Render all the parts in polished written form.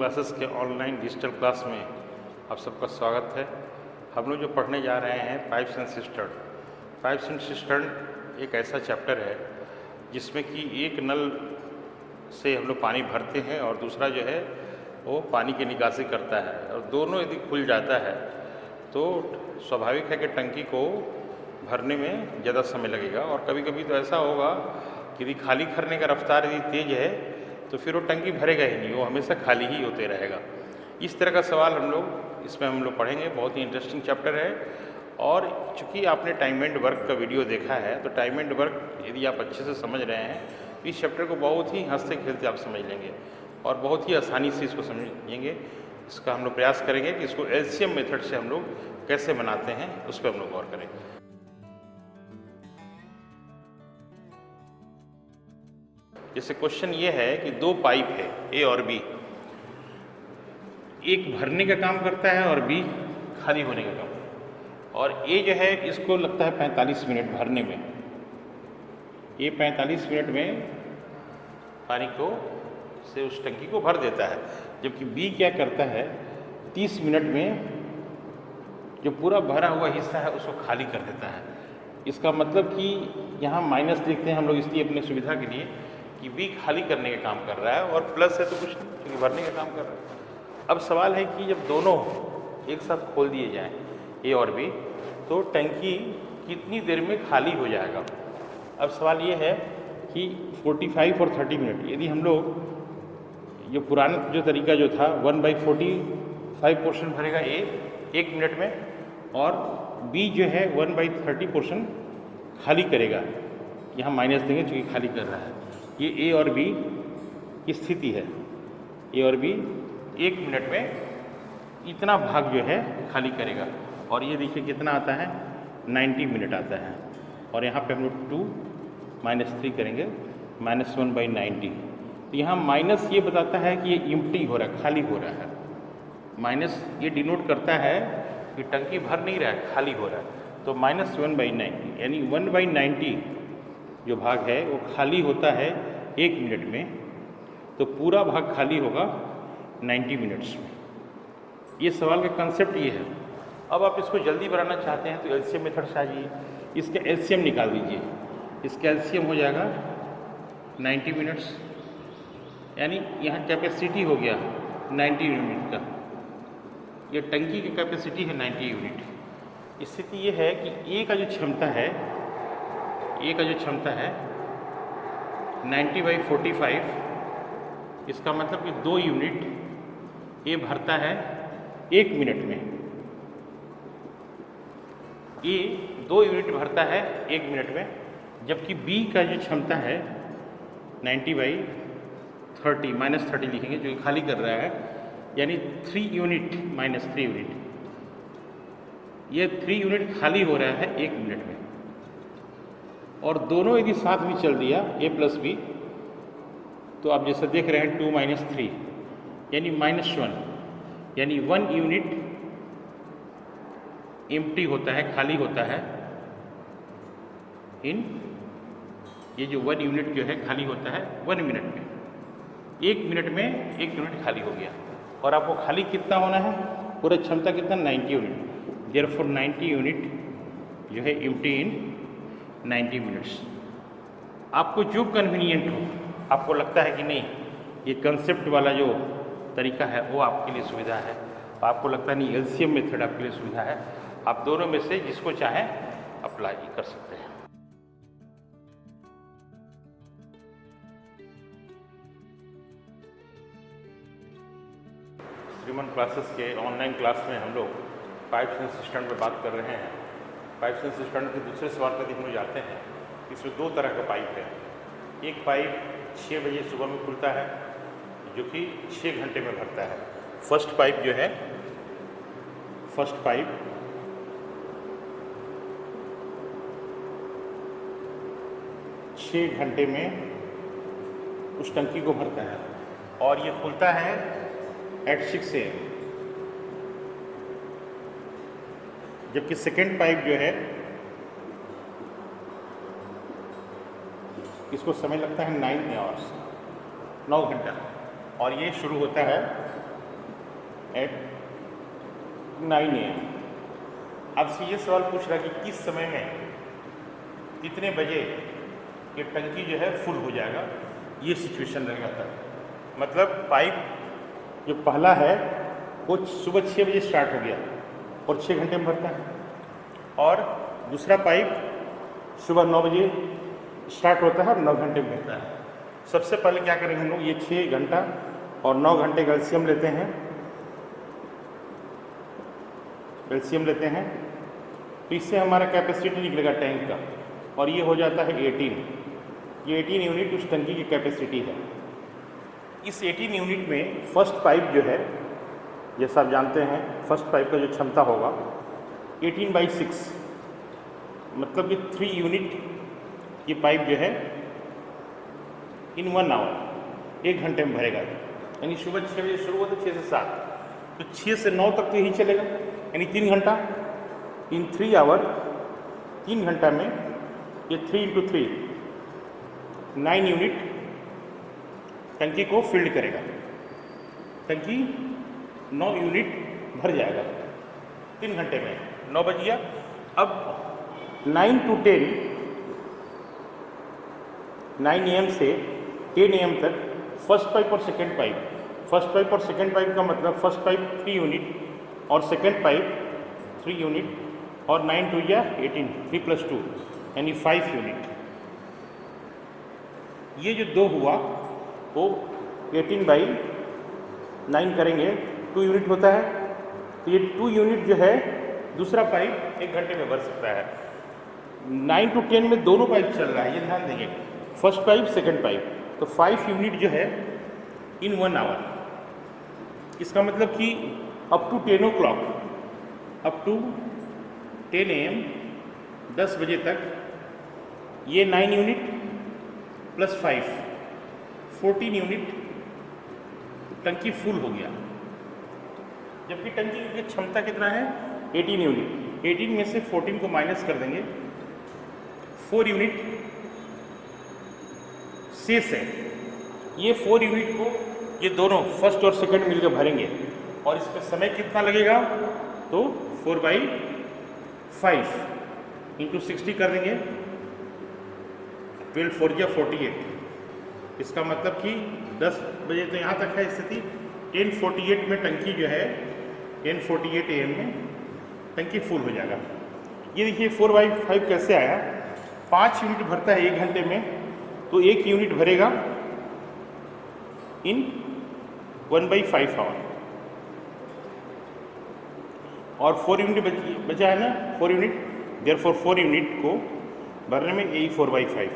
Classes के online digital class में आप सबका स्वागत है। हम लोग जो पढ़ने जा रहे हैं pipes and cistern. Pipes and cistern एक ऐसा चैप्टर है जिसमें कि एक नल से हम लोग पानी भरते हैं और दूसरा जो है वो पानी की निकासी करता है, और दोनों यदि खुल जाता है तो स्वाभाविक है कि टंकी को भरने में ज़्यादा समय लगेगा। और कभी कभी तो ऐसा होगा कि यदि खाली करने का रफ्तार यदि तेज़ है तो फिर वो टंकी भरेगा ही नहीं, वो हमेशा खाली ही होते रहेगा। इस तरह का सवाल हम लोग पढ़ेंगे। बहुत ही इंटरेस्टिंग चैप्टर है। और चूँकि आपने टाइम एंड वर्क का वीडियो देखा है तो टाइम एंड वर्क यदि आप अच्छे से समझ रहे हैं तो इस चैप्टर को बहुत ही हंसते खेलते आप समझ लेंगे और बहुत ही आसानी से इसको समझेंगे। इसका हम लोग प्रयास करेंगे कि इसको एलसीएम मेथड से हम लोग कैसे बनाते हैं उस पर हम लोग गौर करें। जैसे क्वेश्चन ये है कि दो पाइप है ए और बी, एक भरने का काम करता है और बी खाली होने का काम, और ए जो है इसको लगता है 45 मिनट भरने में। ये 45 मिनट में पानी को से उस टंकी को भर देता है, जबकि बी क्या करता है 30 मिनट में जो पूरा भरा हुआ हिस्सा है उसको खाली कर देता है। इसका मतलब कि यहाँ माइनस लिखते हैं हम लोग इसलिए अपनी सुविधा के लिए कि बी खाली करने का काम कर रहा है और प्लस है तो कुछ नहीं, क्योंकि भरने का काम कर रहा है। अब सवाल है कि जब दोनों एक साथ खोल दिए जाएं ए और बी तो टंकी कितनी देर में खाली हो जाएगा। अब सवाल ये है कि 45 और 30 मिनट, यदि हम लोग जो पुराना जो तरीका जो था 1/45 पोर्शन भरेगा ए 1 मिनट में और बी जो है 1/30 पोर्शन खाली करेगा। यहाँ माइनस देंगे क्योंकि खाली कर रहा है। ये ए और बी की स्थिति है। ए और बी 1 मिनट में इतना भाग जो है खाली करेगा, और ये देखिए कितना आता है 90 मिनट आता है। और यहाँ पे हम लोग 2 - 3 करेंगे, -1/90। तो यहाँ माइनस ये बताता है कि ये एम्प्टी हो रहा है, खाली हो रहा है। माइनस ये डिनोट करता है कि टंकी भर नहीं रहा है, खाली हो रहा है। तो -1/90 यानी 1/90 जो भाग है वो खाली होता है 1 मिनट में, तो पूरा भाग खाली होगा 90 मिनट्स में। ये सवाल का कंसेप्ट ये है। अब आप इसको जल्दी बनाना चाहते हैं तो एलसीएम मेथड से आ जाइए, इसका एलसीएम निकाल दीजिए। इसका एलसीएम हो जाएगा 90 मिनट्स, यानी यहाँ कैपेसिटी हो गया 90 यूनिट का। ये टंकी की कैपेसिटी है 90 यूनिट। स्थिति ये है कि ए का जो क्षमता है 90/45, इसका मतलब कि 2 यूनिट ए भरता है 1 मिनट में। ए 2 यूनिट भरता है 1 मिनट में, जबकि बी का जो क्षमता है 90/30 -30 लिखेंगे जो खाली कर रहा है, यानी 3 यूनिट -3 यूनिट। ये 3 यूनिट खाली हो रहा है 1 मिनट में। और दोनों यदि साथ भी चल दिया ए प्लस बी, तो आप जैसे देख रहे हैं 2 - 3 यानी -1, यानी 1 यूनिट एम्प्टी होता है, खाली होता है ये जो 1 यूनिट जो है खाली होता है 1 मिनट में। 1 मिनट में 1 यूनिट खाली हो गया, और आपको खाली कितना होना है, पूरा क्षमता कितना 90 यूनिट। देयरफॉर 90 यूनिट जो है एम्प्टी इन 90 मिनट्स। आपको जो कन्वीनियंट हो, आपको लगता है कि नहीं ये कंसेप्ट वाला जो तरीका है वो आपके लिए सुविधा है, तो आपको लगता है नहीं एलसीएम मेथड आपके लिए सुविधा है, आप दोनों में से जिसको चाहें अप्लाई कर सकते हैं। श्रीमन क्लासेस के ऑनलाइन क्लास में हम लोग पाइप्स एंड सिस्टम पर बात कर रहे हैं। पाइप्स एंड सिस्टम के दूसरे सवाल पर हम लोग जाते हैं। इसमें 2 तरह का पाइप है। एक पाइप 6 बजे सुबह में खुलता है जो कि 6 घंटे में भरता है। फर्स्ट पाइप 6 घंटे में उस टंकी को भरता है, और ये खुलता है एट 6 AM। जबकि सेकेंड पाइप जो है इसको समय लगता है 9 आवर्स, 9 घंटा, और ये शुरू होता है एट 9 AM। आपसे ये सवाल पूछ रहा कि किस समय में कितने बजे ये टंकी जो है फुल हो जाएगा, ये सिचुएशन रहेगा तब। मतलब पाइप जो पहला है वो सुबह 6 बजे स्टार्ट हो गया और 6 घंटे में भरता है, और दूसरा पाइप सुबह 9 बजे स्टार्ट होता है और 9 घंटे में भरता है। सबसे पहले क्या करेंगे हम लोग, ये 6 घंटा और 9 घंटे का एलसीएम लेते हैं। तो इससे हमारा कैपेसिटी निकलेगा टैंक का, और ये हो जाता है 18। ये 18 यूनिट उस टंकी की कैपेसिटी है। इस 18 यूनिट में फर्स्ट पाइप जो है, जैसा आप जानते हैं, फर्स्ट पाइप का जो क्षमता होगा 18/6, मतलब कि 3 यूनिट ये पाइप जो है इन 1 आवर, 1 घंटे में भरेगा। यानी सुबह 6 बजे शुरू होता है, 6 से 7, तो 6 से 9 तक तो यही चलेगा, यानी 3 घंटा। इन 3 आवर, 3 घंटा में ये 3 × 3 9 यूनिट टंकी को फिल्ड करेगा। टंकी 9 यूनिट भर जाएगा 3 घंटे में। 9 बज गया। अब 9 to 10, 9 AM से 10 AM तक फर्स्ट पाइप और सेकेंड पाइप। फर्स्ट पाइप और सेकेंड पाइप का मतलब फर्स्ट पाइप 3 यूनिट और सेकेंड पाइप 3 यूनिट, और 9 2 या 18, 3 + 2 यानी 5 यूनिट। ये जो 2 हुआ वो 18/9 करेंगे, 2 यूनिट होता है। तो ये 2 यूनिट जो है दूसरा पाइप 1 घंटे में भर सकता है। 9 to 10 में दोनों पाइप चल रहा है, ये ध्यान देंगे, फर्स्ट पाइप सेकेंड पाइप। तो 5 यूनिट जो है इन 1 आवर। इसका मतलब कि up to 10 o'clock, up to 10 AM, 10 बजे तक ये 9 यूनिट + 5, 14 यूनिट टंकी फुल हो गया। जबकि टंकी की क्षमता कितना है, 18 यूनिट। 18 में से 14 को माइनस कर देंगे, 4 यूनिट शेष है। ये 4 यूनिट को ये दोनों फर्स्ट और सेकंड मिलकर भरेंगे, और इसमें समय कितना लगेगा, तो 4/5 × 60 कर देंगे, 12 4 या 48। इसका मतलब कि 10 बजे तो यहाँ तक है स्थिति। 10:48 में टंकी जो है 10:48 AM में टंकी फुल हो जाएगा। ये देखिए 4/5 कैसे आया। 5 यूनिट भरता है 1 घंटे में, तो 1 यूनिट भरेगा इन 1/5 आवर, और 4 यूनिट बचा है ना, 4 यूनिट। देयरफॉर 4 यूनिट को भरने में यही 4/5 है,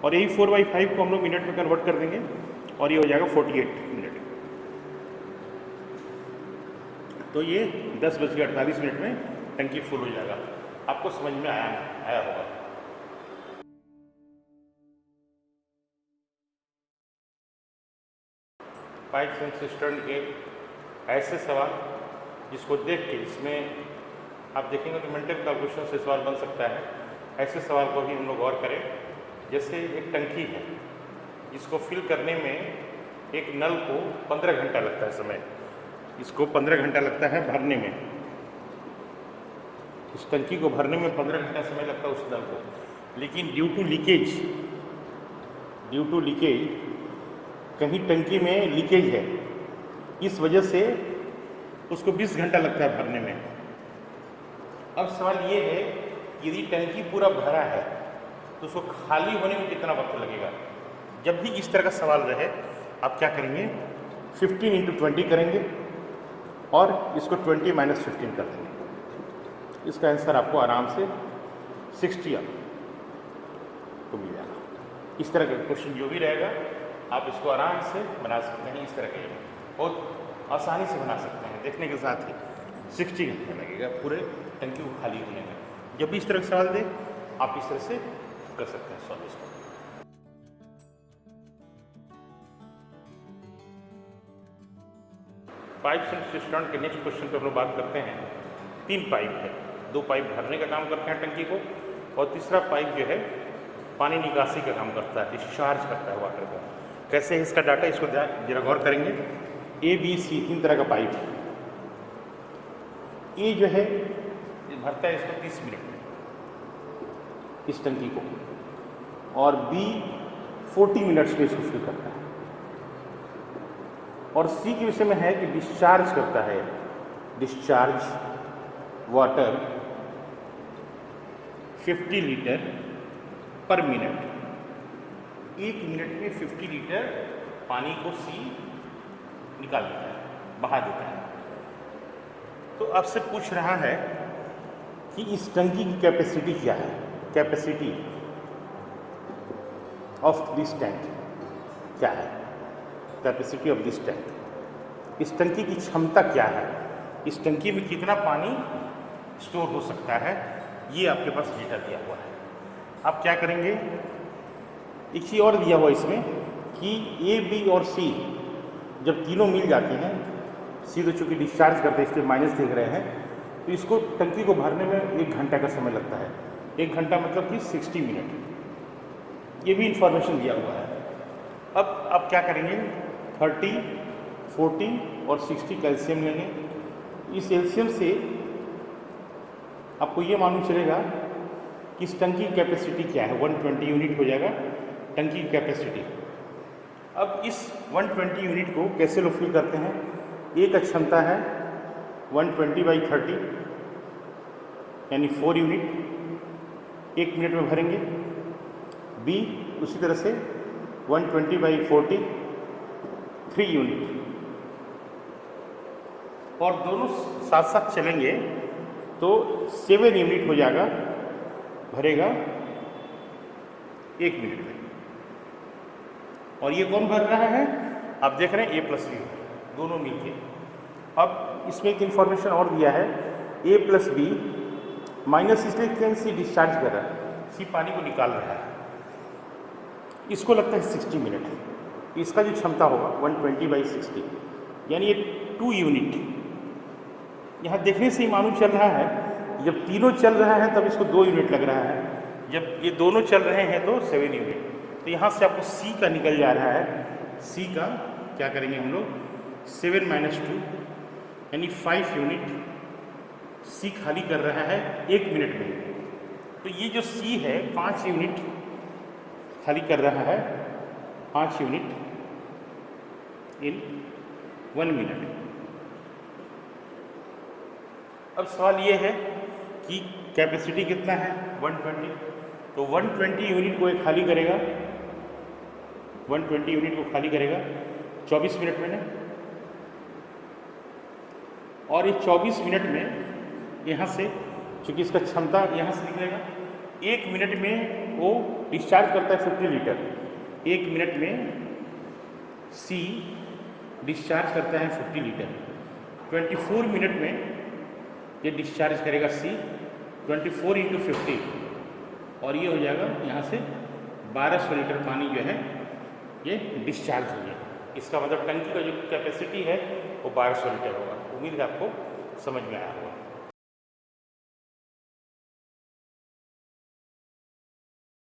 और यही 4/5 को हम लोग मिनट में कन्वर्ट कर देंगे, और ये हो जाएगा 48 मिनट। तो ये 10:48 में टंकी फुल हो जाएगा। आपको समझ में आया होगा। पाइप्स एंड सिस्टर्न के ऐसे सवाल जिसको देख के, इसमें आप देखेंगे तो मेंटल कैलकुलेशन से सवाल बन सकता है। ऐसे सवाल को भी हम लोग गौर करें। जैसे एक टंकी है जिसको फिल करने में एक नल को 15 घंटा लगता है समय, इसको 15 घंटा लगता है भरने में। इस टंकी को भरने में 15 घंटा समय लगता है उस नल को, लेकिन ड्यू टू लीकेज कहीं टंकी में लीकेज है, इस वजह से उसको 20 घंटा लगता है भरने में। अब सवाल ये है कि यदि टंकी पूरा भरा है तो उसको खाली होने में कितना वक्त लगेगा। जब भी इस तरह का सवाल रहे, आप क्या करेंगे, 15 × 20 करेंगे, और इसको 20 - 15 कर देंगे। इसका आंसर आपको आराम से 60 को मिल जाएगा। इस तरह का क्वेश्चन जो भी रहेगा आप इसको आराम से बना सकते हैं। इस तरह के बहुत आसानी से बना सकते हैं। देखने के साथ ही 60 घंटे लगेगा पूरे टंकी को खाली होने में। जब भी इस तरह का सवाल दे, आप इस तरह से कर सकते हैं सॉल्व इसको। पाइप्स एंड सिस्टर्न के नेक्स्ट क्वेश्चन पर हम लोग बात करते हैं। 3 पाइप है, 2 पाइप भरने का काम करते हैं टंकी को, और तीसरा पाइप जो है पानी निकासी का काम करता है, डिस्चार्ज करता है वाटर को। कैसे है इसका डाटा, इसको जरा गौर करेंगे। A B C 3 तरह का पाइप है। ए जो है ये भरता है इसको 30 मिनट में इस टंकी को, और बी 40 मिनट्स में इसको फिल करता है। और सी के विषय में है कि डिस्चार्ज करता है, डिस्चार्ज वाटर 50 लीटर पर मिनट। 1 मिनट में 50 लीटर पानी को सी निकाल देता है, बहा देता है। तो आपसे पूछ रहा है कि इस टंकी की कैपेसिटी क्या है, कैपेसिटी ऑफ दिस टैंक क्या है, कैपेसिटी ऑफ दिस टैंक। इस टंकी की क्षमता क्या है, इस टंकी में कितना पानी स्टोर हो सकता है, ये आपके पास डेटा दिया हुआ है। आप क्या करेंगे, एक चीज़ और दिया हुआ इसमें कि ए बी और सी जब तीनों मिल जाते हैं, सी तो चूँकि डिस्चार्ज करते हैं इसलिए माइनस देख रहे हैं, तो इसको टंकी को भरने में 1 घंटा का समय लगता है। 1 घंटा मतलब कि 60 मिनट, ये भी इंफॉर्मेशन दिया हुआ है। अब आप क्या करेंगे, 30, 40 और 60 का एलसीएम लेंगे। इस एलसीएम से आपको ये मालूम चलेगा कि इस टंकी की कैपेसिटी क्या है। 120 यूनिट हो जाएगा टंकी की कैपेसिटी। अब इस 120 यूनिट को कैसे लोग फिल करते हैं, ए का क्षमता है 120/30 यानी 4 यूनिट 1 मिनट में भरेंगे। बी उसी तरह से 120/40 3 यूनिट, और दोनों साथ साथ चलेंगे तो 7 यूनिट हो जाएगा, भरेगा 1 मिनट में। और ये कौन भर रहा है, आप देख रहे हैं ए प्लस बी दोनों मिलके। अब इसमें एक इन्फॉर्मेशन और दिया है, ए प्लस बी माइनस इसलिए कि सी डिस्चार्ज कर रहा है, सी पानी को निकाल रहा है, इसको लगता है 60 मिनट। इसका जो क्षमता होगा 120/60 यानी ये 2 यूनिट। यहाँ देखने से ही मालूम चल रहा है जब तीनों चल रहा है तब इसको 2 यूनिट लग रहा है, जब ये दोनों चल रहे हैं तो 7 यूनिट। तो यहाँ से आपको सी का निकल जा रहा है, सी का क्या करेंगे हम लोग, 7 - 2 यानी 5 यूनिट सी खाली कर रहा है 1 मिनट में। तो ये जो सी है 5 यूनिट खाली कर रहा है, 5 यूनिट इन 1 मिनट। अब सवाल ये है कि कैपेसिटी कितना है, 120। तो 120 यूनिट को ये खाली करेगा, 120 यूनिट को खाली करेगा 24 मिनट में ना। और ये 24 मिनट में यहाँ से, चूँकि इसका क्षमता यहाँ से निकलेगा, 1 मिनट में वो डिस्चार्ज करता है 50 लीटर। 1 मिनट में सी डिस्चार्ज करता है 50 लीटर। 24 मिनट में ये डिस्चार्ज करेगा सी 24 × 50, और ये हो जाएगा यहाँ से 1200 लीटर पानी जो है ये डिस्चार्ज हो गया। इसका मतलब टंकी का जो कैपेसिटी है वो 1200 लीटर होगा। उम्मीद है आपको समझ में आया होगा।